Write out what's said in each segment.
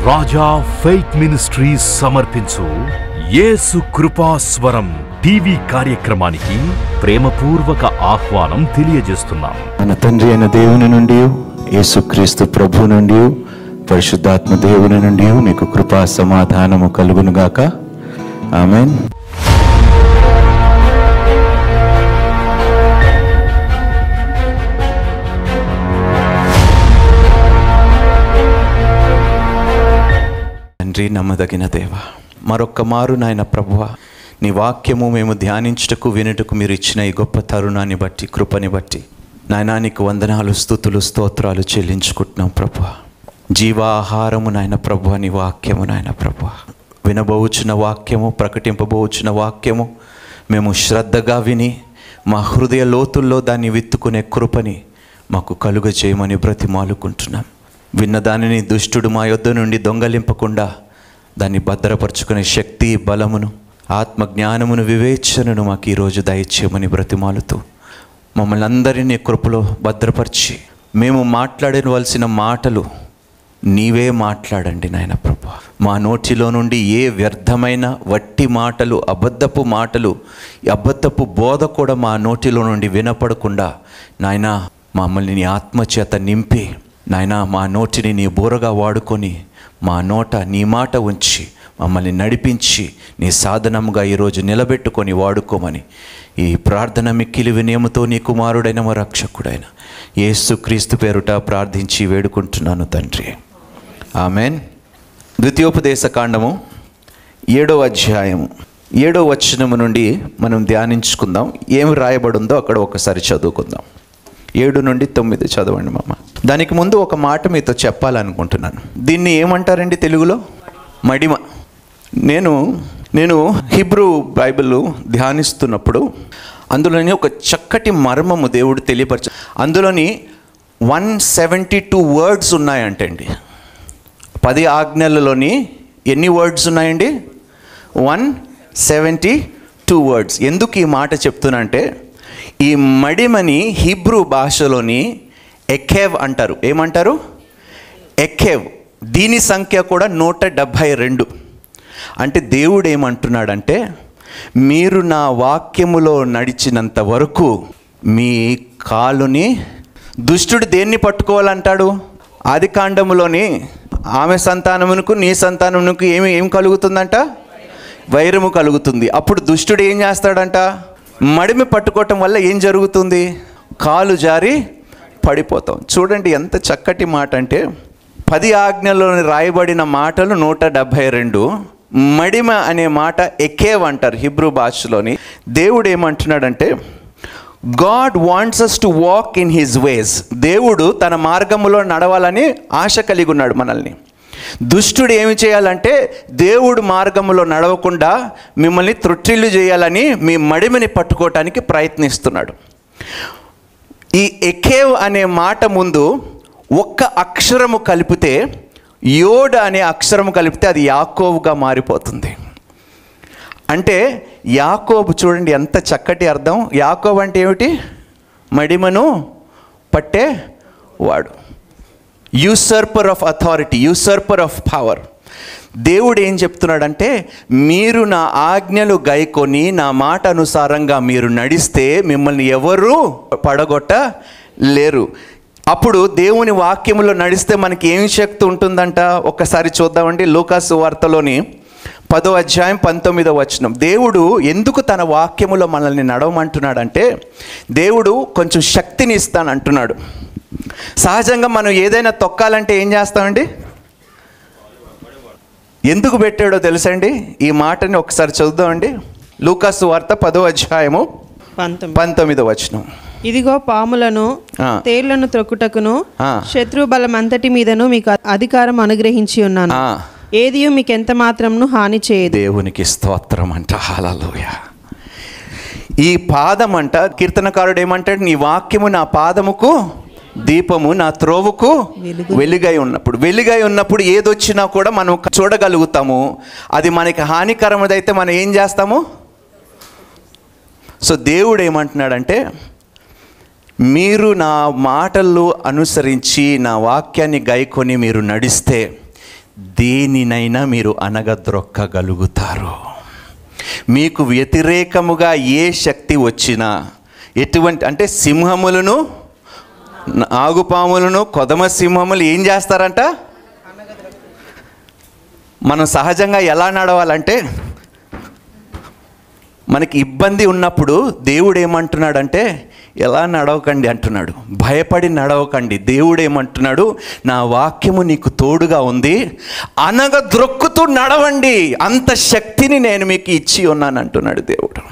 రాజా Faith ministries సమర్పించు యేసు కృపాస్వరం TV కార్యక్రమానికి ప్రేమపూర్వక ఆహ్వానం తెలియజేస్తున్నాం. మన తండ్రి అయిన దేవుని నుండి, యేసుక్రీస్తు ప్రభు నుండి, పరిశుద్ధాత్మ దేవుని నుండి మీకు కృపా సమాధానము కలుగునుగాక. ఆమేన్. తండ్రి, నమ్మదగిన దేవ, మరొక్క మారు నాయన ప్రభువా, నీ వాక్యము మేము ధ్యానించుటకు వినుటకు మీరు ఇచ్చిన ఈ గొప్ప తరుణాన్ని బట్టి, కృపని బట్టి నాయనా నీకు వందనాలు, స్తుతులు, స్తోత్రాలు చెల్లించుకుంటున్నాం ప్రభువా. జీవాహారము నాయన ప్రభువా నీ వాక్యము నాయన ప్రభువా, వినబోచున్న వాక్యము, ప్రకటింపబోచున్న వాక్యము మేము శ్రద్ధగా విని మా హృదయ లోతుల్లో దాన్ని విత్తుకునే కృపని మాకు కలుగ చేయమని బ్రతిమాలుకుంటున్నాం. విన్న దానిని దుష్టుడు మా యొద్ద నుండి దొంగలింపకుండా దాన్ని భద్రపరుచుకునే శక్తి, బలమును, ఆత్మజ్ఞానమును, వివేచనను మాకు ఈరోజు దయచేయమని బ్రతిమాలుతూ మమ్మల్ని అందరినీ కృపలో భద్రపరిచి మేము మాట్లాడవలసిన మాటలు నీవే మాట్లాడండి నాయన ప్రభు. మా నోటిలో నుండి ఏ వ్యర్థమైన వట్టి మాటలు, అబద్ధపు మాటలు, అబద్ధపు బోధ కూడా మా నోటిలో నుండి వినపడకుండా నాయనా మమ్మల్ని నీ ఆత్మచేత నింపి నాయనా మా నోటిని నీ బూరగా వాడుకొని మా నోట నీ మాట ఉంచి మమ్మల్ని నడిపించి నీ సాధనముగా ఈరోజు నిలబెట్టుకొని వాడుకోమని ఈ ప్రార్థన మిక్కిలి వినయముతో నీ కుమారుడైన మా రక్షకుడైన యేసుక్రీస్తు పేరుట ప్రార్థించి వేడుకుంటున్నాను తండ్రి. ఆమెన్. ద్వితీయోపదేశ కాండము 7వ అధ్యాయము 7వ వచనము నుండి మనం ధ్యానించుకుందాం. ఏమి రాయబడిందో అక్కడ ఒకసారి చదువుకుందాం. 7 నుండి 9 చదవండి మామ. దానికి ముందు ఒక మాట మీతో చెప్పాలనుకుంటున్నాను. దీన్ని ఏమంటారండి తెలుగులో? మడిమ. నేను హిబ్రూ బైబిల్ ధ్యానిస్తున్నప్పుడు అందులోని ఒక చక్కటి మర్మము దేవుడు తెలియపరచ. అందులోని 172 వర్డ్స్ ఉన్నాయంటండి. 10 ఆజ్ఞలలోని ఎన్ని వర్డ్స్ ఉన్నాయండి? 172 వర్డ్స్. ఎందుకు ఈ మాట చెప్తున్నా అంటే, ఈ మడిమని హీబ్రూ భాషలోని ఎఖేవ్ అంటారు. ఏమంటారు? ఎఖేవ్. దీని సంఖ్య కూడా 172. అంటే దేవుడు ఏమంటున్నాడంటే, మీరు నా వాక్యములో నడిచినంత వరకు మీ కాలుని దుష్టుడు దేన్ని పట్టుకోవాలంటాడు? ఆది కాండములోని ఆమె సంతానమునకు నీ సంతానమునకు ఏం కలుగుతుందంట? వైరము కలుగుతుంది. అప్పుడు దుష్టుడు ఏం చేస్తాడంట? మడిమి పట్టుకోవటం వల్ల ఏం జరుగుతుంది? కాలు జారి పడిపోతాం. చూడండి ఎంత చక్కటి మాట అంటే, 10 ఆజ్ఞల్లో రాయబడిన మాటలు 172. మడిమ అనే మాట ఎకేవ్ అంటారు హిబ్రూ భాషలోని. దేవుడు ఏమంటున్నాడంటే, God wants us to walk in his ways. దేవుడు తన మార్గములో నడవాలని ఆశ కలిగి ఉన్నాడు మనల్ని. దుష్టుడు ఏమి చేయాలంటే, దేవుడు మార్గములో నడవకుండా మిమ్మల్ని త్రుట్టిల్లు చేయాలని మీ మడిమని పట్టుకోవటానికి ప్రయత్నిస్తున్నాడు. ఈ ఎకేవ్ అనే మాట ముందు ఒక్క అక్షరము కలిపితే, యోడ్ అనే అక్షరము కలిపితే అది యాకోబుగా మారిపోతుంది. అంటే యాకోబు, చూడండి ఎంత చక్కటి అర్థం. యాకోబు అంటే ఏమిటి? మడిమను పట్టే వాడు. యూసర్పర్ ఆఫ్ అథారిటీ, యూసర్పర్ ఆఫ్ పవర్. దేవుడు ఏం చెప్తున్నాడంటే, మీరు నా ఆజ్ఞలు గైకొని నా మాట అనుసారంగా మీరు నడిస్తే మిమ్మల్ని ఎవరు పడగొట్టలేరు. అప్పుడు దేవుని వాక్యములో నడిస్తే మనకి ఏమి శక్తి ఉంటుందంట? ఒక్కసారి చూద్దామండి. లూకాసు వార్తలోని 10వ అధ్యాయం 19వ వచనం. దేవుడు ఎందుకు తన వాక్యములో మనల్ని నడవమంటున్నాడంటే, దేవుడు కొంచెం శక్తిని ఇస్తానంటున్నాడు. సహజంగా మనం ఏదైనా తొక్కాలంటే ఏం చేస్తామండి? ఎందుకు పెట్టాడో తెలుసండి? ఈ మాటని ఒకసారి చదువుదామండి. లూకాసు వార్త 10వ అధ్యాయము 19వ వచనం. ఇదిగో పాములను తేళ్లను త్రొక్కుటకును శత్రు బలం అంతటి మీదను మీకు అధికారం అనుగ్రహించి ఉన్నాను. ఏది మీకు ఎంత మాత్రమును హాని చేయదు. దేవునికి స్తోత్రం అంట. హల్లెలూయా. ఈ పాదం అంట, కీర్తనకారుడు ఏమంటాడు? నీ వాక్యము నా పాదముకు దీపము, నా త్రోవుకు వెలుగై ఉన్నప్పుడు ఏదొచ్చినా కూడా మనం చూడగలుగుతాము. అది మనకి హానికరమైతే మనం ఏం చేస్తాము? సో దేవుడు ఏమంటున్నాడంటే, మీరు నా మాటలు అనుసరించి నా వాక్యాన్ని గైకొని మీరు నడిస్తే దేనినైనా మీరు అనగద్రొక్కగలుగుతారు. మీకు వ్యతిరేకముగా ఏ శక్తి వచ్చినా, ఎటువంటి అంటే సింహములను, నాగుపాములను, కొదమ సింహములు ఏం చేస్తారంట? మనం సహజంగా ఎలా నడవాలంటే, మనకి ఇబ్బంది ఉన్నప్పుడు దేవుడు ఏమంటున్నాడంటే ఎలా నడవకండి అంటున్నాడు, భయపడి నడవకండి. దేవుడు ఏమంటున్నాడు, నా వాక్యము నీకు తోడుగా ఉంది, అనగద్రొక్కుతూ నడవండి, అంత శక్తిని నేను మీకు ఇచ్చి ఉన్నాను అంటున్నాడు దేవుడు.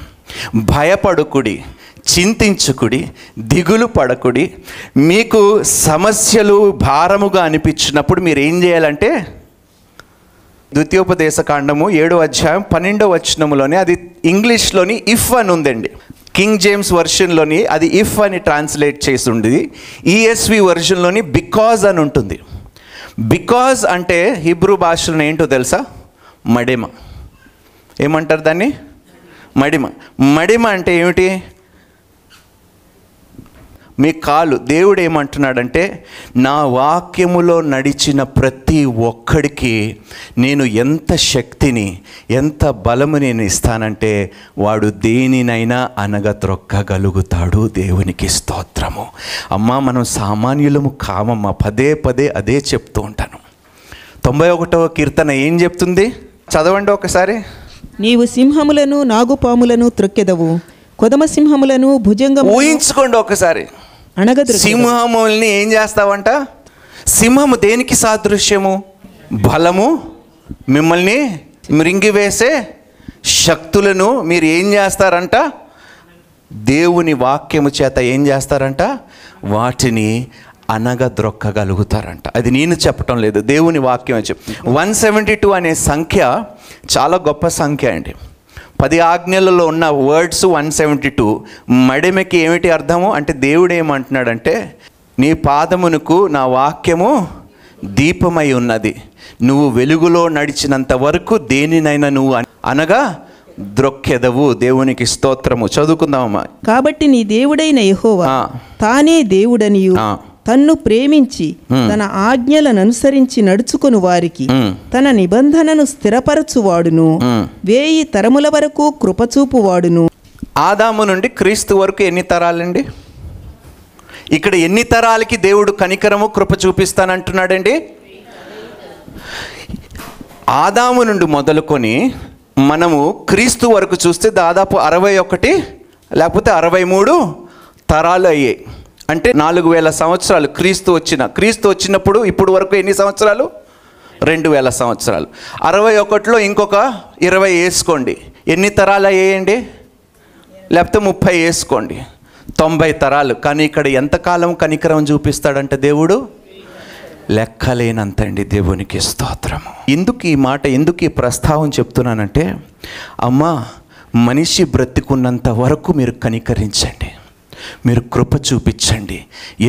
భయపడుకుడి, చింతించుకుడి, దిగులు పడకుడి. మీకు సమస్యలు భారముగా అనిపించినప్పుడు మీరు ఏం చేయాలంటే, ద్వితీయోపదేశకాండము 7వ అధ్యాయం 12వ వచనములోనే, అది ఇంగ్లీష్లోని ఇఫ్ అని ఉందండి. కింగ్ జేమ్స్ వర్షన్లోని అది ఇఫ్ అని ట్రాన్స్లేట్ చేసి ఉంది. ఈఎస్వి వర్షన్లోని బికాజ్ అని ఉంటుంది. బికాజ్ అంటే హిబ్రూ భాషలో ఏంటో తెలుసా? మడిమ. ఏమంటారు దాన్ని? మడిమ. మడిమ అంటే ఏమిటి? మీ కాలు. దేవుడు ఏమంటున్నాడంటే, నా వాక్యములో నడిచిన ప్రతి ఒక్కడికి నేను ఎంత శక్తిని, ఎంత బలము నేను ఇస్తానంటే వాడు దేనినైనా అనగత్రొక్కగలుగుతాడు. దేవునికి స్తోత్రము. అమ్మా, మనం సామాన్యులము కామమ్మా. పదే పదే అదే చెప్తూ ఉంటాను. 91వ కీర్తన ఏం చెప్తుంది? చదవండి ఒకసారి. నీవు సింహములను, నాగుపాములను త్రొక్కెదవు, కొదమ సింహములను భుజంగము. ఊహించుకోండి ఒకసారి. సింహముల్ని ఏం చేస్తావంట? సింహము దేనికి సాదృశ్యము? బలము, మిమ్మల్ని మృంగివేసే శక్తులను మీరు ఏం చేస్తారంట? దేవుని వాక్యము చేత ఏం చేస్తారంట? వాటిని అనగద్రొక్కగలుగుతారంట. అది నేను చెప్పటం లేదు, దేవుని వాక్యం చెప్పు. 172 అనే సంఖ్య చాలా గొప్ప సంఖ్య అండి. 10 ఆజ్ఞలలో ఉన్న వర్డ్స్ 172. మడిమకి ఏమిటి అర్థము అంటే, దేవుడు ఏమంటున్నాడంటే, నీ పాదమునకు నా వాక్యము దీపమై ఉన్నది, నువ్వు వెలుగులో నడిచినంత వరకు దేనినైనా నువ్వు అనగా ద్రొక్కెదవు. దేవునికి స్తోత్రము. చదువుకుందామమ్మా. కాబట్టి నీ దేవుడైన యెహోవా తానే దేవుడనియు, తన్ను ప్రేమించి తన ఆజ్ఞలను అనుసరించి నడుచుకుని వారికి తన నిబంధనను స్థిరపరచువాడును, 1000 తరముల వరకు కృపచూపువాడును. ఆదాము నుండి క్రీస్తు వరకు ఎన్ని తరాలండి? ఇక్కడ ఎన్ని తరాలకి దేవుడు కనికరము, కృప చూపిస్తానంటున్నాడండి? ఆదాము నుండి మొదలుకొని మనము క్రీస్తు వరకు చూస్తే దాదాపు 61 లేకపోతే 63 తరాలు అయ్యాయి. అంటే 4000 సంవత్సరాలు క్రీస్తు వచ్చినప్పుడు ఇప్పుడు వరకు ఎన్ని సంవత్సరాలు? 2000 సంవత్సరాలు. 61లో ఇంకొక 20 వేసుకోండి, ఎన్ని తరాలు అయ్యాయండి? లేకపోతే 30 వేసుకోండి, 90 తరాలు. కానీ ఇక్కడ ఎంతకాలం కనికరం చూపిస్తాడంటే దేవుడు? లెక్కలేనంత అండి. దేవునికి స్తోత్రము. ఎందుకు ఈ ప్రస్తావన చెప్తున్నానంటే, అమ్మా, మనిషి బ్రతికున్నంత వరకు మీరు కనికరించండి, మీరు కృప చూపించండి.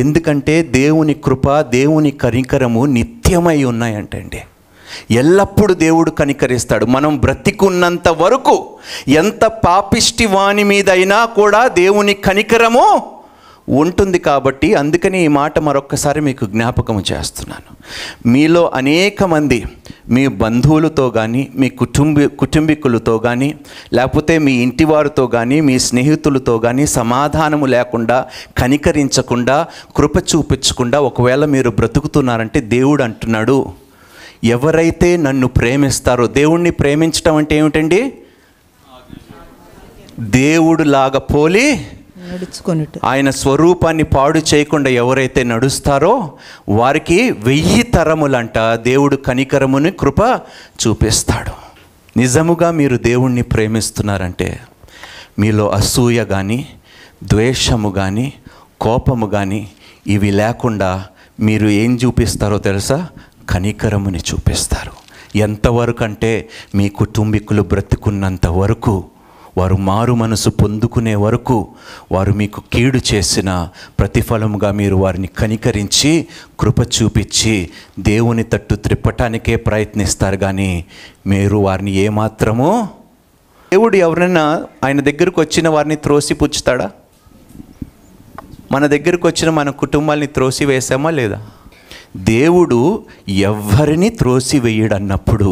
ఎందుకంటే దేవుని కృప, దేవుని కనికరము నిత్యమై ఉన్నాయంటండి. ఎల్లప్పుడూ దేవుడు కనికరిస్తాడు. మనం బ్రతికున్నంత వరకు ఎంత పాపిష్టి వాని మీదైనా కూడా దేవుని కనికరము ఉంటుంది. కాబట్టి అందుకని ఈ మాట మరొక్కసారి మీకు జ్ఞాపకం చేస్తున్నాను. మీలో అనేక మంది మీ బంధువులతో కానీ, మీ కుటుంబీకులతో కానీ, లేకపోతే మీ ఇంటివారితో కానీ, మీ స్నేహితులతో కానీ సమాధానము లేకుండా, కనికరించకుండా, కృప చూపించకుండా ఒకవేళ మీరు బ్రతుకుతున్నారంటే దేవుడు అంటున్నాడు, ఎవరైతే నన్ను ప్రేమిస్తారో. దేవుణ్ణి ప్రేమించడం అంటే ఏమిటండి? దేవుడు లాగా పోలి నడుచుకొనుట, ఆయన స్వరూపాన్ని పాడు చేయకుండా ఎవరైతే నడుస్తారో వారికి 1000 తరములంట దేవుడు కనికరముని, కృప చూపిస్తాడు. నిజముగా మీరు దేవుణ్ణి ప్రేమిస్తున్నారంటే మీలో అసూయ కానీ, ద్వేషము కానీ, కోపము కానీ ఇవి లేకుండా మీరు ఏం చూపిస్తారో తెలుసా? కనికరముని చూపిస్తారు. ఎంతవరకు అంటే మీ కుటుంబీకులు బ్రతుకున్నంత వరకు, వారు మారు మనసు పొందుకునే వరకు, వారు మీకు కీడు చేసిన ప్రతిఫలముగా మీరు వారిని కనికరించి, కృప చూపించి దేవుని తట్టు త్రిప్పటానికే ప్రయత్నిస్తారు. కానీ మీరు వారిని ఏమాత్రమో, దేవుడు ఎవరైనా ఆయన దగ్గరకు వచ్చిన వారిని త్రోసిపుచ్చుతాడా? మన దగ్గరకు వచ్చిన మన కుటుంబాన్ని త్రోసి వేసామా లేదా? దేవుడు ఎవ్వరిని త్రోసివేయడన్నప్పుడు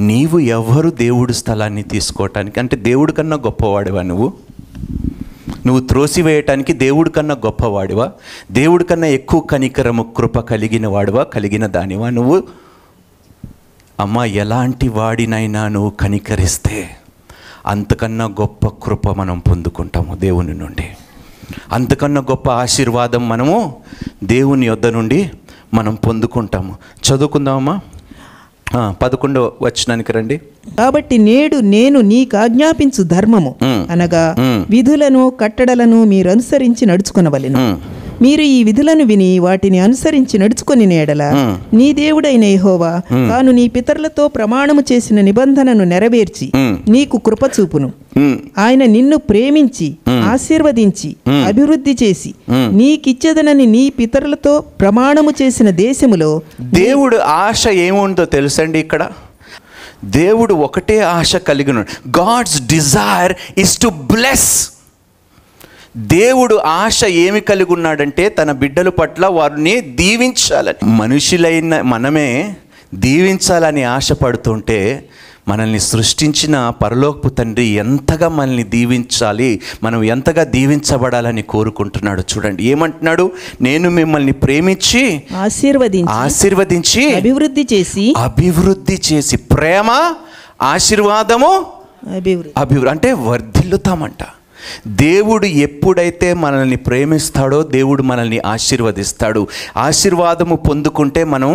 నీవు ఎవ్వరు దేవుడు స్థలాన్ని తీసుకోవటానికి? అంటే దేవుడి కన్నా గొప్పవాడివా నువ్వు త్రోసివేయటానికి దేవుడి కన్నా గొప్పవాడివా? దేవుడి కన్నా ఎక్కువ కనికరము కృప కలిగిన వాడివా, కలిగిన దానివా నువ్వు? అమ్మ, ఎలాంటి వాడినైనా నువ్వు కనికరిస్తే అంతకన్నా గొప్ప కృప మనం పొందుకుంటాము దేవుని నుండి. అంతకన్నా గొప్ప ఆశీర్వాదం మనము దేవుని యొద్ద నుండి మనం పొందుకుంటాము. చదువుకుందామమ్మా. 11వ వచనానికి రండి. కాబట్టి నేడు నేను నీకు ఆజ్ఞాపించు ధర్మము అనగా విధులను కట్టడలను మీరు అనుసరించి నడుచుకొనవలెను. మీరు ఈ విధులను విని వాటిని అనుసరించి నడుచుకొని నేడల నీ దేవుడైన యెహోవా తాను నీ పితరులతో ప్రమాణము చేసిన నిబంధనను నెరవేర్చి నీకు కృప చూపును. ఆయన నిన్ను ప్రేమించి ఆశీర్వదించి అభివృద్ధి చేసి నీకిచ్చేదనని నీ పితరులతో ప్రమాణము చేసిన దేశములో. దేవుడు ఆశ ఏముందో తెలుసండి? ఇక్కడ దేవుడు ఒకటే ఆశ కలిగి ఉన్నాడు. God's desire is to bless. దేవుడు ఆశ ఏమి కలిగి ఉన్నాడంటే తన బిడ్డల పట్ల వారిని దీవించాలని. మనుషులైన మనమే దీవించాలని ఆశపడుతుంటే మనల్ని సృష్టించిన పరలోకపు తండ్రి ఎంతగా మనల్ని దీవించాలి, మనం ఎంతగా దీవించబడాలని కోరుకుంటున్నాడు. చూడండి ఏమంటున్నాడు? నేను మిమ్మల్ని ప్రేమించి ఆశీర్వదించి అభివృద్ధి చేసి ప్రేమ, ఆశీర్వాదము, అభివృద్ధి అంటే వర్ధిల్లుతామంట. దేవుడు ఎప్పుడైతే మనల్ని ప్రేమిస్తాడో దేవుడు మనల్ని ఆశీర్వదిస్తాడు. ఆశీర్వాదము పొందుకుంటే మనం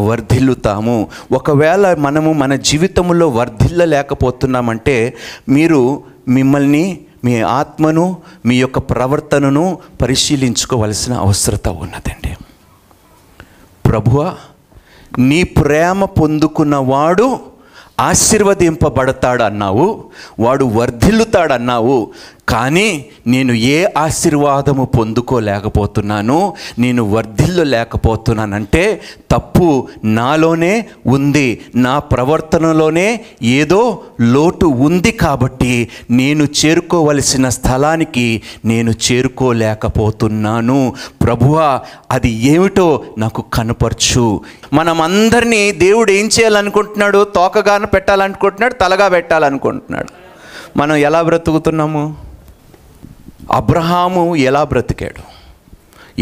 వర్ధిల్లుతాము. ఒకవేళ మనము మన జీవితంలో వర్ధిల్లలేకపోతున్నామంటే మీరు మిమ్మల్ని, మీ ఆత్మను, మీ యొక్క ప్రవర్తనను పరిశీలించుకోవలసిన అవసరత ఉన్నదండి. ప్రభువా, నీ ప్రేమ పొందుకున్నవాడు ఆశీర్వదింపబడతాడు అన్నావు, వాడు వర్ధిల్లుతాడన్నావు. కానీ నేను ఏ ఆశీర్వాదము పొందుకోలేకపోతున్నాను, నేను వర్ధిల్లలేకపోతున్నానంటే తప్పు నాలోనే ఉంది, నా ప్రవర్తనలోనే ఏదో లోటు ఉంది. కాబట్టి నేను చేరుకోవలసిన స్థలానికి నేను చేరుకోలేకపోతున్నాను. ప్రభువా, అది ఏమిటో నాకు కనపరచు. మనమందరినీ దేవుడు ఏం చేయాలనుకుంటున్నాడు? తోకగాన పెట్టాలనుకుంటున్నాడు, తలగా పెట్టాలనుకుంటున్నాడు. మనం ఎలా బ్రతుకుతున్నాము? అబ్రహాము ఎలా బ్రతికాడు,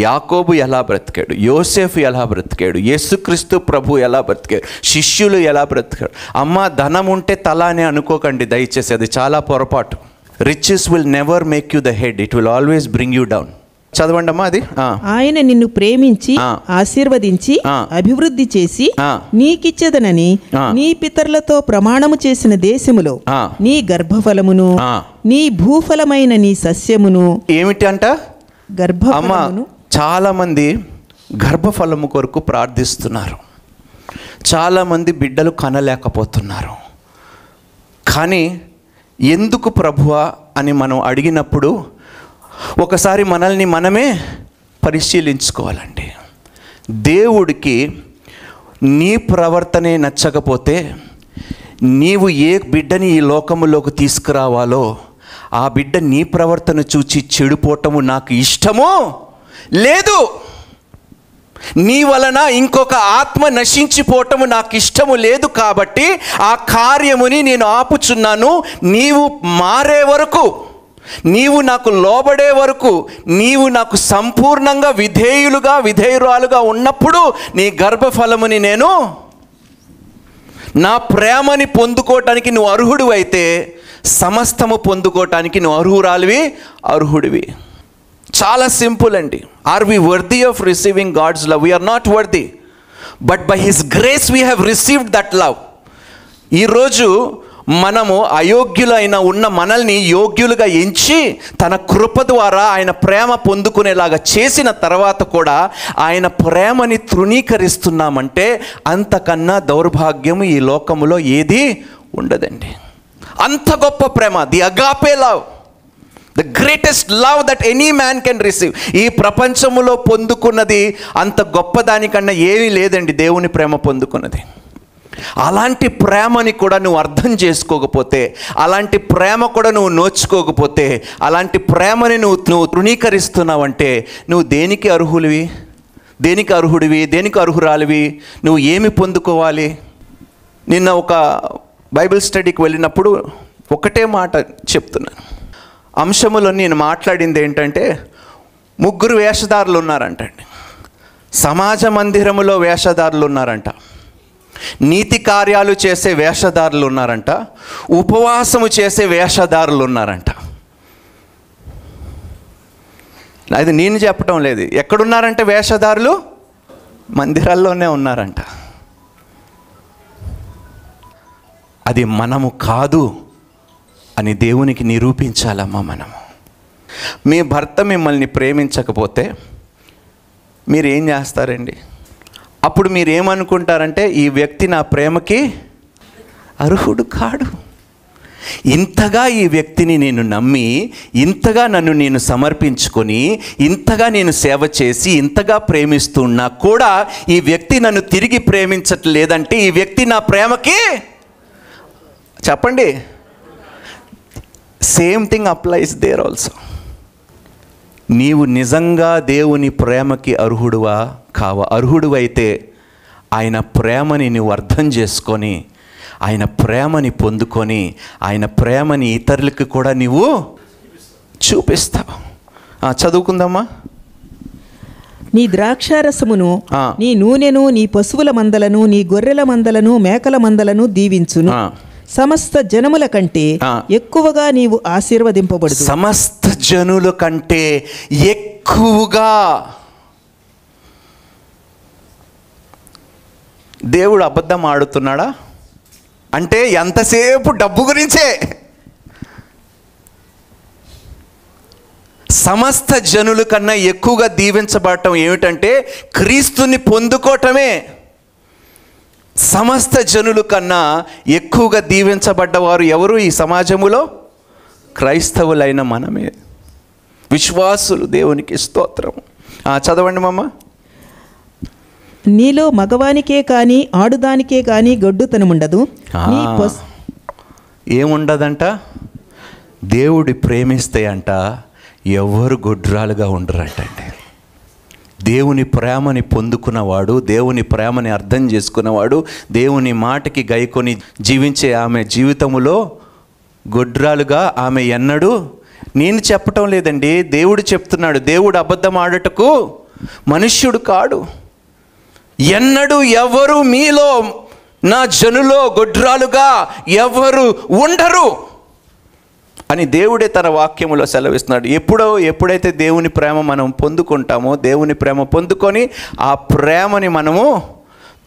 యాకోబు ఎలా బ్రతికాడు, యోసేఫు ఎలా బ్రతికాడు, యేసుక్రీస్తు ప్రభు ఎలా బ్రతికాడు, శిష్యులు ఎలా బ్రతికాడు. అమ్మ, ధనం ఉంటే తల అని అనుకోకండి దయచేసి, అది చాలా పొరపాటు. Riches will never make you the head, it will always bring you down. చదవండి అమ్మా అది. ఆయన నిన్ను ప్రేమించి ఆశీర్వదించి అభివృద్ధి చేసి నీకిచ్చేదనని నీ పితరులతో ప్రమాణము చేసిన దేశములో నీ గర్భఫలమును నీ భూఫలమైన నీ సస్యమును. ఏమిటి అంట? గర్భఫలమును. చాలా మంది గర్భఫలము కొరకు ప్రార్థిస్తున్నారు, చాలా మంది బిడ్డలు కనలేకపోతున్నారు. కానీ ఎందుకు ప్రభువా అని మనం అడిగినప్పుడు ఒకసారి మనల్ని మనమే పరిశీలించుకోవాలండి. దేవుడికి నీ ప్రవర్తనే నచ్చకపోతే నీవు ఏ బిడ్డని ఈ లోకములోకి తీసుకురావాలో ఆ బిడ్డ నీ ప్రవర్తన చూచి చెడిపోవటము నాకు ఇష్టమో లేదు. నీ వలన ఇంకొక ఆత్మ నశించిపోవటము నాకు ఇష్టము లేదు. కాబట్టి ఆ కార్యముని నేను ఆపుచున్నాను. నీవు మారే వరకు, నీవు నాకు లోబడే వరకు, నీవు నాకు సంపూర్ణంగా విధేయురాలుగా ఉన్నప్పుడు నీ గర్భఫలముని నేను, నా ప్రేమని పొందుకోవటానికి నువ్వు అర్హుడు అయితే సమస్తము పొందుకోవటానికి నువ్వు అర్హుడివి. చాలా సింపుల్ అండి. Are we worthy of receiving God's love? We are not worthy, but by his grace we have received that love. ఈరోజు మనము అయోగ్యులైన ఉన్న మనల్ని యోగ్యులుగా ఎంచి తన కృప ద్వారా ఆయన ప్రేమ పొందుకునేలాగా చేసిన తర్వాత కూడా ఆయన ప్రేమని తృణీకరిస్తున్నామంటే అంతకన్నా దౌర్భాగ్యం ఈ లోకములో ఏది ఉండదండి. అంత గొప్ప ప్రేమ, the agape love, the greatest love that any man can receive. ఈ ప్రపంచములో పొందుకున్నది అంత గొప్ప దానికన్నా ఏమీ లేదండి దేవుని ప్రేమ పొందుకున్నది. అలాంటి ప్రేమని కూడా నువ్వు అర్థం చేసుకోకపోతే, అలాంటి ప్రేమ కూడా నువ్వు నోచుకోకపోతే, అలాంటి ప్రేమని నువ్వు తృణీకరిస్తున్నావంటే నువ్వు దేనికి అర్హులివి? దేనికి అర్హుడివి, దేనికి అర్హురాలివి, నువ్వు ఏమి పొందుకోవాలి. నిన్న ఒక బైబిల్ స్టడీకి వెళ్ళినప్పుడు ఒకటే మాట చెప్తున్నాను. అంశములో నేను మాట్లాడింది ఏంటంటే, 3 వేషధారులు ఉన్నారంటండి. సమాజ మందిరములో వేషధారులు ఉన్నారంట, నీతి కార్యాలు చేసే వేషధారులు ఉన్నారంట, ఉపవాసము చేసే వేషధారులు ఉన్నారంట. అది నేను చెప్పటం లేదు. ఎక్కడున్నారంటే వేషధారులు మందిరాల్లోనే ఉన్నారంట. అది మనము కాదు అని దేవునికి నిరూపించాలమ్మా. మనము, మీ భర్త మిమ్మల్ని ప్రేమించకపోతే మీరు ఏం చేస్తారండి? అప్పుడు మీరు ఏమనుకుంటారంటే, ఈ వ్యక్తి నా ప్రేమకి అర్హుడు కాడు. ఇంతగా ఈ వ్యక్తిని నేను నమ్మి, ఇంతగా నన్ను నేను సమర్పించుకొని, ఇంతగా నేను సేవ చేసి, ఇంతగా ప్రేమిస్తున్నా కూడా ఈ వ్యక్తి నన్ను తిరిగి ప్రేమించట్లేదంటే ఈ వ్యక్తి నా ప్రేమకి, చెప్పండి, same thing applies there also. నీవు నిజంగా దేవుని ప్రేమకి అర్హుడువా కావా? అర్హుడువైతే ఆయన ప్రేమని నువ్వు అర్థం చేసుకొని, ఆయన ప్రేమని పొందుకొని, ఆయన ప్రేమని ఇతరులకు కూడా నీవు చూపిస్తావు. చదువుకుందామా. నీ ద్రాక్షారసమును, నీ నూనెను, నీ పశువుల మందలను, నీ గొర్రెల మందలను, మేకల మందలను దీవించును. సమస్త జనముల కంటే ఎక్కువగా నీవు ఆశీర్వదింపబడు. సమస్త జనుల కంటే ఎక్కువగా దేవుడు అబద్ధం ఆడుతున్నాడా? అంటే ఎంతసేపు డబ్బు గురించే. సమస్త జనుల కన్నా ఎక్కువగా దీవించబడటం ఏమిటంటే క్రీస్తుని పొందుకోవటమే. సమస్త జనుల కన్నా ఎక్కువగా దీవించబడ్డవారు ఎవరు ఈ సమాజములో? క్రైస్తవులైన మనమే, విశ్వాసులు. దేవునికి స్తోత్రం. చదవండి మమ్మ. నీలో మగవానికే కానీ ఆడుదానికే కానీ గొడ్డుతనముండదు. ఏముండదంట? దేవుడి ప్రేమిస్తే అంట ఎవరు గొడ్రాలుగా ఉండరంటండి. దేవుని ప్రేమని పొందుకున్నవాడు, దేవుని ప్రేమని అర్థం చేసుకున్నవాడు, దేవుని మాటకి గైకొని జీవించే ఆమె జీవితములో గొడ్రాలుగా ఆమె ఎన్నడూ, నేను చెప్పటం లేదండి, దేవుడు చెప్తున్నాడు. దేవుడు అబద్ధం ఆడటకు మనుష్యుడు కాడు. ఎన్నడూ ఎవరు మీలో నా జనులో గొడ్రాలుగా ఎవరు ఉండరు అని దేవుడే తన వాక్యములో సెలవిస్తున్నాడు. ఎప్పుడైతే దేవుని ప్రేమ మనం పొందుకుంటామో, దేవుని ప్రేమ పొందుకొని ఆ ప్రేమని మనము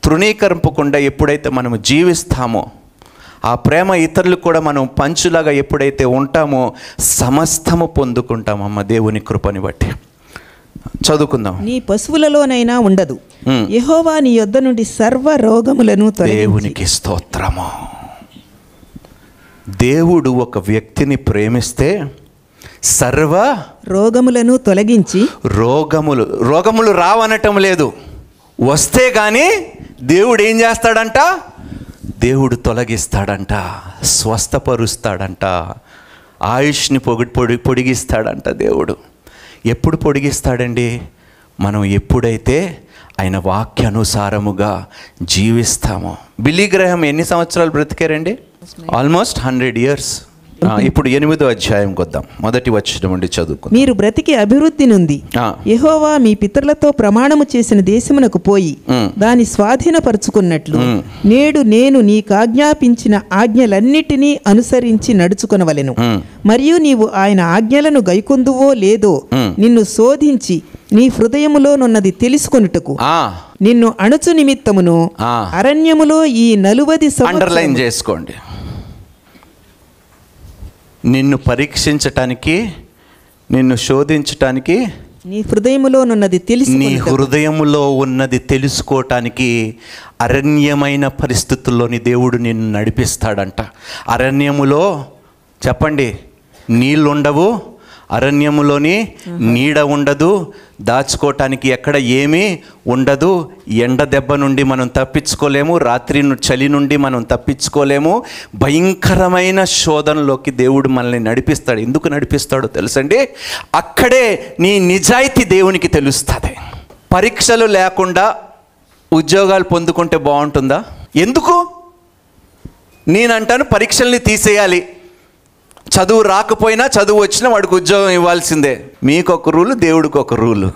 తృణీకరింపకుండా ఎప్పుడైతే మనము జీవిస్తామో, ఆ ప్రేమ ఇతరులు కూడా మనం పంచులాగా ఎప్పుడైతే ఉంటామో సమస్తము పొందుకుంటామమ్మ దేవుని కృపని బట్టి. చదువుకుందాం. నీ పశువులలోనైనా ఉండదు. యెహోవా నీ యొద్ద నుండి సర్వ రోగములను తొలగించి. దేవునికి స్తోత్రము. దేవుడు ఒక వ్యక్తిని ప్రేమిస్తే సర్వ రోగములను తొలగించి, రోగములు రావనటం లేదు, వస్తే కానీ దేవుడు ఏం చేస్తాడంట? దేవుడు తొలగిస్తాడంట, స్వస్థపరుస్తాడంట, ఆయుష్ని పొడిగిస్తాడంట. దేవుడు ఎప్పుడు పొడిగిస్తాడండి? మనం ఎప్పుడైతే ఆయన వాక్యానుసారముగా జీవిస్తామో. బిల్లీ గ్రహం ఎన్ని సంవత్సరాలు బ్రతికారండి? Almost 100 years. ఇప్పుడు 8వ అధ్యాయంకి వద్దాం. మొదటి వచనం నుండి చదువుకుందాం. మీరు బ్రతికి అభివృద్ధి నుండి యెహోవా మీ పితరులతో ప్రమాణము చేసిన దేశమునకు పోయి దాని స్వాధీనపరుచుకున్నట్లు నేడు నేను నీకు ఆజ్ఞాపించిన ఆజ్ఞలన్నిటినీ అనుసరించి నడుచుకొనవలెను. మరియు నీవు ఆయన ఆజ్ఞలను గైకొందువో లేదో నిన్ను శోధించి నీ హృదయములోనున్నది తెలుసుకొనుటకు నిన్ను అణుచు నిమిత్తమును అరణ్యములో ఈ 40 అండర్లైన్ చేసుకోండి. నిన్ను పరీక్షించటానికి, నిన్ను శోధించటానికి, నీ హృదయములో ఉన్నది తెలుసుకోవటానికి అరణ్యమైన పరిస్థితుల్లోని దేవుడు నిన్ను నడిపిస్తాడంట. అరణ్యములో చెప్పండి, నీళ్ళుండవు, అరణ్యములోని నీడ ఉండదు, దాచుకోవటానికి ఎక్కడ ఏమీ ఉండదు. ఎండ దెబ్బ నుండి మనం తప్పించుకోలేము, రాత్రి చలి నుండి మనం తప్పించుకోలేము. భయంకరమైన శోధనలోకి దేవుడు మనల్ని నడిపిస్తాడు. ఎందుకు నడిపిస్తాడో తెలుసండి? అక్కడే నీ నిజాయితీ దేవునికి తెలుస్తుంది. పరీక్షలు లేకుండా ఉద్యోగాలు పొందుకుంటే బాగుంటుందా? ఎందుకు? నేనంటాను పరీక్షల్ని తీసేయాలి. చదువు రాకపోయినా చదువు వచ్చినా వాడికి ఉద్యోగం ఇవ్వాల్సిందే. మీకు ఒక రూలు, దేవుడికి ఒక రూలు.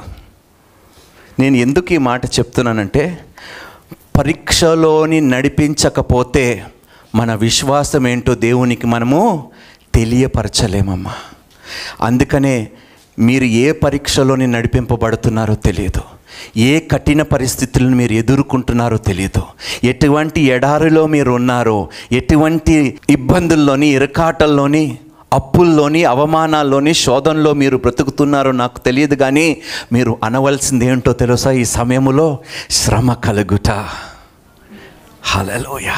నేను ఎందుకు ఈ మాట చెప్తున్నానంటే, పరీక్షలోని నడిపించకపోతే మన విశ్వాసం ఏంటో దేవునికి మనము తెలియపరచలేమమ్మా. అందుకనే మీరు ఏ పరీక్షలోని నడిపింపబడుతున్నారో తెలియదు, ఏ కఠిన పరిస్థితులను మీరు ఎదుర్కొంటున్నారో తెలియదు, ఎటువంటి ఎడారిలో మీరు ఉన్నారో, ఎటువంటి ఇబ్బందుల్లోని, ఇరకాటల్లోని, అప్పుల్లోని, అవమానాల్లోని, శోధనలో మీరు బ్రతుకుతున్నారో నాకు తెలియదు. కానీ మీరు అనవలసింది ఏంటో తెలుసా? ఈ సమయంలో శ్రమ కలుగుట. హల్లెలూయా.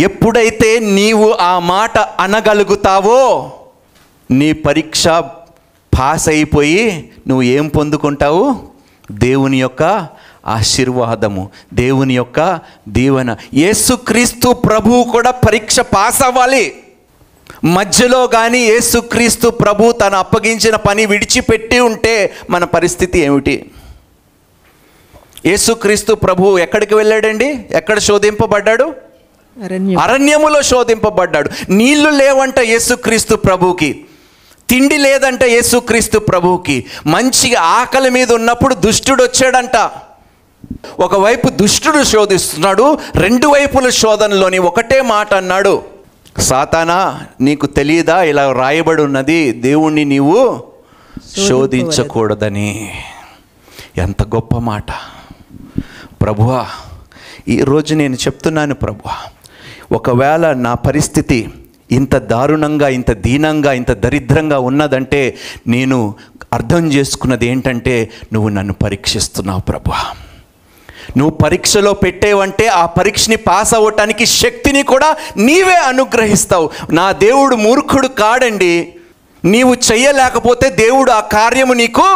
ఎప్పుడైతే నీవు ఆ మాట అనగలుగుతావో నీ పరీక్ష పాస్ అయిపోయి నువ్వు ఏం పొందుకుంటావు? దేవుని యొక్క ఆశీర్వాదము, దేవుని యొక్క దీవెన. యేసుక్రీస్తు ప్రభువు కూడా పరీక్ష పాస్ అవ్వాలి. మధ్యలో కానీ యేసుక్రీస్తు ప్రభు తను అప్పగించిన పని విడిచిపెట్టి ఉంటే మన పరిస్థితి ఏమిటి? యేసుక్రీస్తు ప్రభు ఎక్కడికి వెళ్ళాడండి? ఎక్కడ శోధింపబడ్డాడు? అరణ్యములో శోధింపబడ్డాడు. నీళ్లు లేవంట యేసుక్రీస్తు ప్రభువుకి, తిండి లేదంట యేసుక్రీస్తు ప్రభువుకి. మంచిగా ఆకలి మీద ఉన్నప్పుడు దుష్టుడు వచ్చాడంట. ఒకవైపు దుష్టుడు శోధిస్తున్నాడు, రెండు వైపుల శోధనలోని ఒకటే మాట అన్నాడు, సాతానా నీకు తెలియదా, ఇలా రాయబడి ఉన్నది, దేవుణ్ణి నీవు శోధించకూడదని. ఎంత గొప్ప మాట ప్రభువా. ఈరోజు నేను చెప్తున్నాను ప్రభువా, ఒకవేళ నా పరిస్థితి ఇంత దారుణంగా, ఇంత దీనంగా, ఇంత దరిద్రంగా ఉన్నదంటే నేను అర్థం చేసుకున్నది ఏంటంటే, నువ్వు నన్ను పరీక్షిస్తున్నావు ప్రభువా. నువ్వు పరీక్షలో పెట్టేవంటే ఆ పరీక్షని పాస్ అవ్వటానికి శక్తిని కూడా నీవే అనుగ్రహిస్తావు. నా దేవుడు మూర్ఖుడు కాడండి. నీవు చెయ్యలేకపోతే దేవుడు ఆ కార్యము నీకు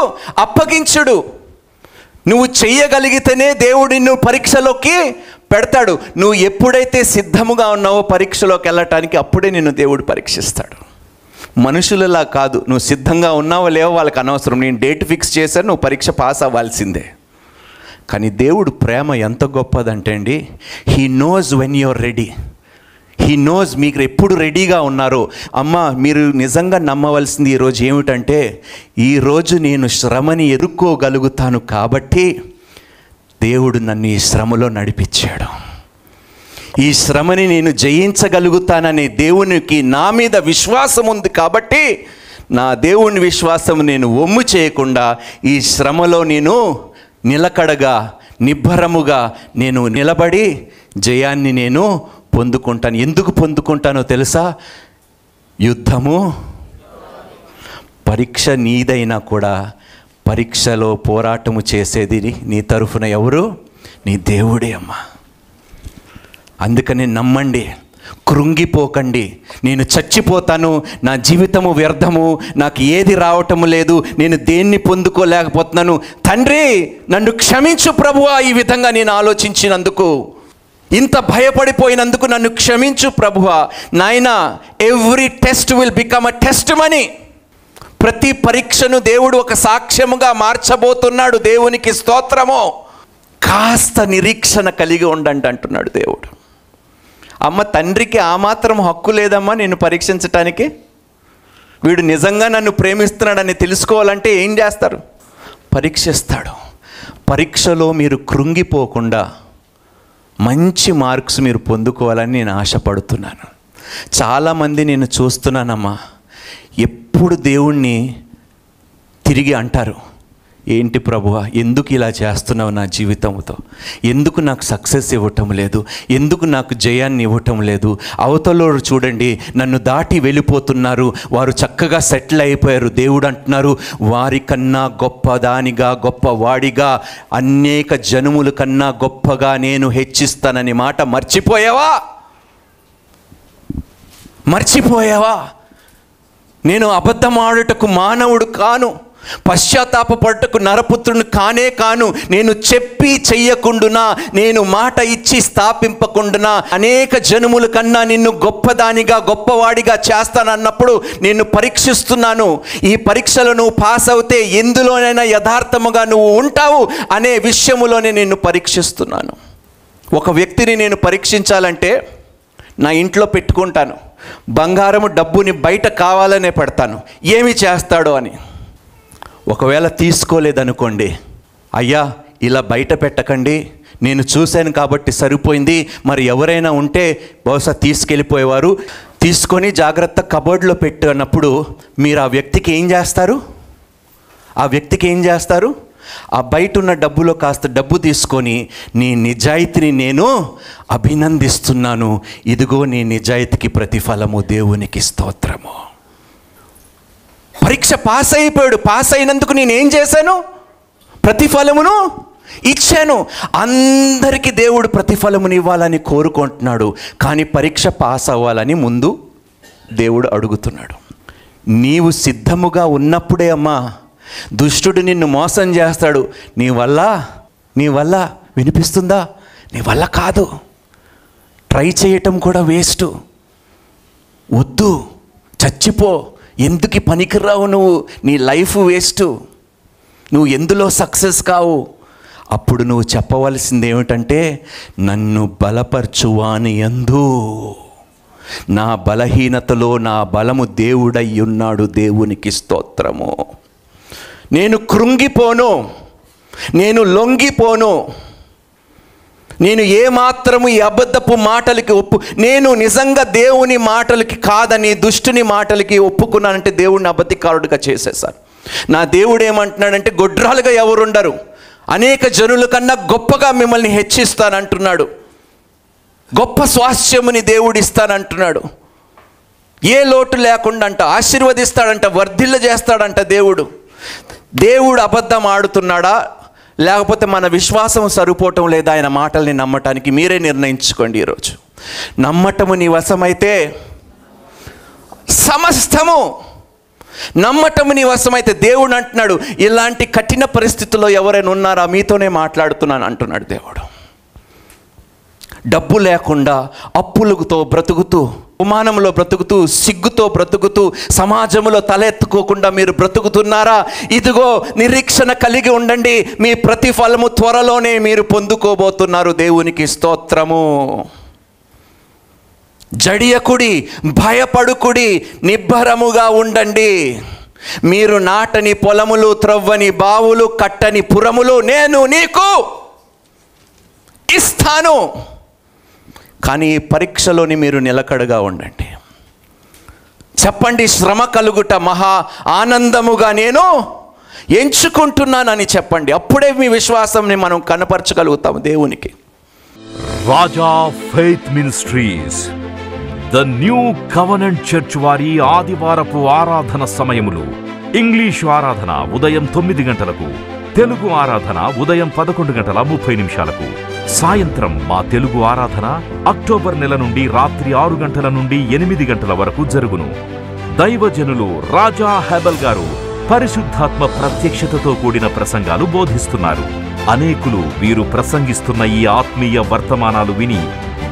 అప్పగించుడు. నువ్వు చెయ్యగలిగితేనే దేవుడు నిన్ను పరీక్షలోకి పెడతాడు. నువ్వు ఎప్పుడైతే సిద్ధముగా ఉన్నావో పరీక్షలోకి వెళ్ళటానికి, అప్పుడే నిన్ను దేవుడు పరీక్షిస్తాడు. మనుషులలా కాదు, నువ్వు సిద్ధంగా ఉన్నావో లేవో వాళ్ళకి అనవసరం. నేను డేట్ ఫిక్స్ చేశాను, నువ్వు పరీక్ష పాస్ అవ్వాల్సిందే. కానీ దేవుడు ప్రేమ ఎంత గొప్పదంటే అండి, he knows when you are ready. He knows మీకు ఎప్పుడు రెడీగా ఉన్నారో. అమ్మ, మీరు నిజంగా నమ్మవలసింది ఈరోజు ఏమిటంటే, ఈరోజు నేను శ్రమని ఎదుర్కోగలుగుతాను కాబట్టి దేవుడు నన్ను ఈ శ్రమలో నడిపించాడు. ఈ శ్రమని నేను జయించగలుగుతాననే దేవునికి నా మీద విశ్వాసం ఉంది కాబట్టి, నా దేవుని విశ్వాసం నేను ఒమ్ము చేయకుండా ఈ శ్రమలో నేను నిలకడగా, నిబ్బరముగా నేను నిలబడి జయాన్ని నేను పొందుకుంటాను. ఎందుకు పొందుకుంటానో తెలుసా? యుద్ధము, పరీక్ష నీదైనా కూడా పరీక్షలో పోరాటము చేసేది నీ తరఫున ఎవరు? నీ దేవుడే అమ్మా. అందుకని నమ్మండి, కృంగిపోకండి. నేను చచ్చిపోతాను, నా జీవితము వ్యర్థము, నాకు ఏది రావటము లేదు, నేను దేన్ని పొందుకోలేకపోతున్నాను, తండ్రి నన్ను క్షమించు ప్రభువా, ఈ విధంగా నేను ఆలోచించినందుకు, ఇంత భయపడిపోయినందుకు నన్ను క్షమించు ప్రభువా. నాయనా, every test will become a test money. ప్రతి పరీక్షను దేవుడు ఒక సాక్ష్యముగా మార్చబోతున్నాడు. దేవునికి స్తోత్రము. కాస్త నిరీక్షణ కలిగి ఉండండి అంటున్నాడు దేవుడు. అమ్మ, తండ్రికి ఆ మాత్రం హక్కు లేదమ్మా నిన్ను పరీక్షించటానికి. వీడు నిజంగా నన్ను ప్రేమిస్తున్నాడని తెలుసుకోవాలంటే ఏం చేస్తారు? పరీక్షిస్తాడు. పరీక్షలో మీరు కృంగిపోకుండా మంచి మార్క్స్ మీరు పొందుకోవాలని నేను ఆశపడుతున్నాను. చాలామంది నేను చూస్తున్నానమ్మా, ఎప్పుడు దేవుణ్ణి తిరిగి అంటారు, ఏంటి ప్రభువా, ఎందుకు ఇలా చేస్తున్నావు నా జీవితంతో? ఎందుకు నాకు సక్సెస్ ఇవ్వటం లేదు? ఎందుకు నాకు జయాన్ని ఇవ్వటం లేదు? అవతలోడు చూడండి, నన్ను దాటి వెళ్ళిపోతున్నారు, వారు చక్కగా సెటిల్ అయిపోయారు. దేవుడు అంటున్నారు, వారికన్నా గొప్పదానిగా, గొప్పవాడిగా, అనేక జనముల కన్నా గొప్పగా నేను హెచ్చిస్తానని మాట మర్చిపోయావా? మర్చిపోయావా? నేను అబద్ధమాడుటకు మానవుడు కాను, పశ్చాత్తాపపడుటకు నరపుత్రుని కానే కాను, నేను చెప్పి చెయ్యకుండునా, నేను మాట ఇచ్చి స్థాపింపకుండునా, అనేక జనముల కన్నా నిన్ను గొప్పదానిగా గొప్పవాడిగా చేస్తానన్నప్పుడు నిన్ను పరీక్షిస్తున్నాను. ఈ పరీక్షలో నువ్వు పాస్ అవుతే ఎందులోనైనా యథార్థముగా నువ్వు ఉంటావు అనే విషయములోనే నిన్ను పరీక్షిస్తున్నాను. ఒక వ్యక్తిని నేను పరీక్షించాలంటే నా ఇంట్లో పెట్టుకుంటాను, బంగారము డబ్బుని బయట కావాలనే పెడతాను, ఏమి చేస్తాడో అని. ఒకవేళ తీసుకోలేదనుకోండి, అయ్యా ఇలా బయట పెట్టకండి, నేను చూశాను కాబట్టి సరిపోయింది, మరి ఎవరైనా ఉంటే బహుశా తీసుకెళ్ళిపోయేవారు, తీసుకొని జాగ్రత్త కబోర్డ్లో పెట్టినప్పుడు మీరు ఆ వ్యక్తికి ఏం చేస్తారు? ఆ బయట ఉన్న డబ్బులో కాస్త డబ్బు తీసుకొని, నీ నిజాయితీని నేను అభినందిస్తున్నాను, ఇదిగో నీ నిజాయితీకి ప్రతిఫలము, దేవునికి స్తోత్రము. పరీక్ష పాస్ అయిపోయాడు, పాస్ అయినందుకు నేనేం చేశాను? ప్రతిఫలమును ఇచ్చాను. అందరికీ దేవుడు ప్రతిఫలముని ఇవ్వాలని కోరుకుంటున్నాడు, కానీ పరీక్ష పాస్ అవ్వాలని ముందు దేవుడు అడుగుతున్నాడు. నీవు సిద్ధముగా ఉన్నప్పుడే అమ్మా దుష్టుడు నిన్ను మోసం చేస్తాడు. నీ వల్ల వినిపిస్తుందా? నీ వల్ల కాదు, ట్రై చేయటం కూడా వేస్ట్, వద్దు, చచ్చిపో, ఎందుకు పనికిరావు నువ్వు, నీ లైఫ్ వేస్ట్, నువ్వు ఎందులో సక్సెస్ కావు. అప్పుడు నువ్వు చెప్పవలసింది ఏమిటంటే, నన్ను బలపరచువాని యందు, నా బలహీనతలో నా బలము దేవుడై ఉన్నాడు, దేవునికి స్తోత్రము. నేను కృంగిపోను, నేను లొంగిపోను, నేను ఏమాత్రము ఈ అబద్ధపు మాటలకి నేను నిజంగా దేవుని మాటలకి కాదని దుష్టుని మాటలకి ఒప్పుకున్నానంటే దేవుడిని అబద్ధికారుడిగా చేసేసాను. నా దేవుడు ఏమంటున్నాడంటే, గొడ్రాలుగా ఎవరుండరు, అనేక జనుల కన్నా గొప్పగా మిమ్మల్ని హెచ్చిస్తానంటున్నాడు, గొప్ప స్వాస్థ్యముని దేవుడు ఇస్తానంటున్నాడు, ఏ లోటు లేకుండా అంట ఆశీర్వదిస్తాడంట, వర్ధిల్ల చేస్తాడంట. దేవుడు అబద్ధం ఆడుతున్నాడా, లేకపోతే మన విశ్వాసం సరిపోవటం లేదా ఆయన మాటల్ని నమ్మటానికి? మీరే నిర్ణయించుకోండి. ఈరోజు నమ్మటము నీ వశమైతే సమస్తము, నమ్మటము నీ వశమైతే, దేవుడు అంటున్నాడు, ఇలాంటి కఠిన పరిస్థితుల్లో ఎవరైనా ఉన్నారా, మీతోనే మాట్లాడుతున్నాను అంటున్నాడు దేవుడు. డబ్బు లేకుండా అప్పులతో బ్రతుకుతూ, అవమానంలో బ్రతుకుతూ, సిగ్గుతో బ్రతుకుతూ, సమాజంలో తలెత్తుకోకుండా మీరు బ్రతుకుతున్నారా? ఇదిగో నిరీక్షణ కలిగి ఉండండి, మీ ప్రతిఫలము త్వరలోనే మీరు పొందుకోబోతున్నారు, దేవునికి స్తోత్రము. జడియకుడి, భయపడుకుడి, నిబ్బరముగా ఉండండి. మీరు నాటని పొలములు, త్రవ్వని బావులు, కట్టని పురములు నేను నీకు ఇస్తాను. కానీ ఈ పరీక్షలోని మీరు నిలకడగా ఉండండి. చెప్పండి, శ్రమ కలుగుట మహా ఆనందముగా నేను ఎంచుకుంటున్నానని చెప్పండి. అప్పుడే మీ విశ్వాసాన్ని మనం కనపరచగలుగుతాం దేవునికి. Raja Faith Ministries the New Covenant Church వారి ఆదివారపు ఆరాధన సమయములు: ఇంగ్లీషు ఆరాధన ఉదయం 9 గంటలకు, తెలుగు ఆరాధన ఉదయం 11:30 సాయంత్రం మా తెలుగు ఆరాధన అక్టోబర్ నెల నుండి రాత్రి 6 గంటల నుండి 8 గంటల వరకు జరుగును. దైవజనులు రాజా హెబెల్ గారు పరిశుద్ధాత్మ ప్రత్యక్షతతో కూడిన ప్రసంగాలు బోధిస్తున్నారు. అనేకులు వీరు ప్రసంగిస్తున్న ఈ ఆత్మీయ వర్తమానాలు విని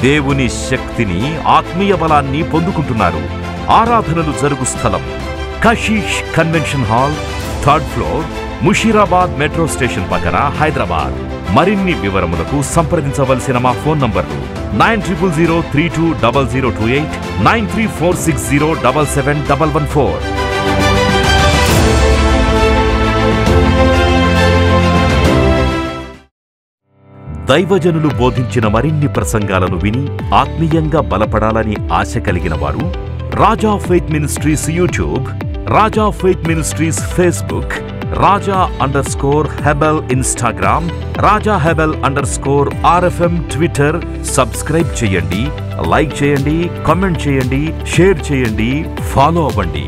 దేవుని శక్తిని, ఆత్మీయ బలాన్ని పొందుకుంటున్నారు. ఆరాధనలు జరుగు స్థలం Kashish Convention Hall, 3rd floor, Musheerabad metro station పక్కన, హైదరాబాద్. మరిన్ని వివరములకు సంప్రదించవలసిన మా ఫోన్ నంబర్లు 9000320028, 9346077114. దైవజనులు బోధించిన మరిన్ని ప్రసంగాలను విని ఆత్మీయంగా బలపడాలని ఆశ కలిగిన వారు Raja Faith Ministries YouTube, Raja Faith Ministries Facebook, Raja Hebel Instagram, Raja Hebel RFM Twitter subscribe చేయండి, లైక్ చేయండి, కామెంట్ చేయండి, షేర్ చేయండి, ఫాలో అవ్వండి.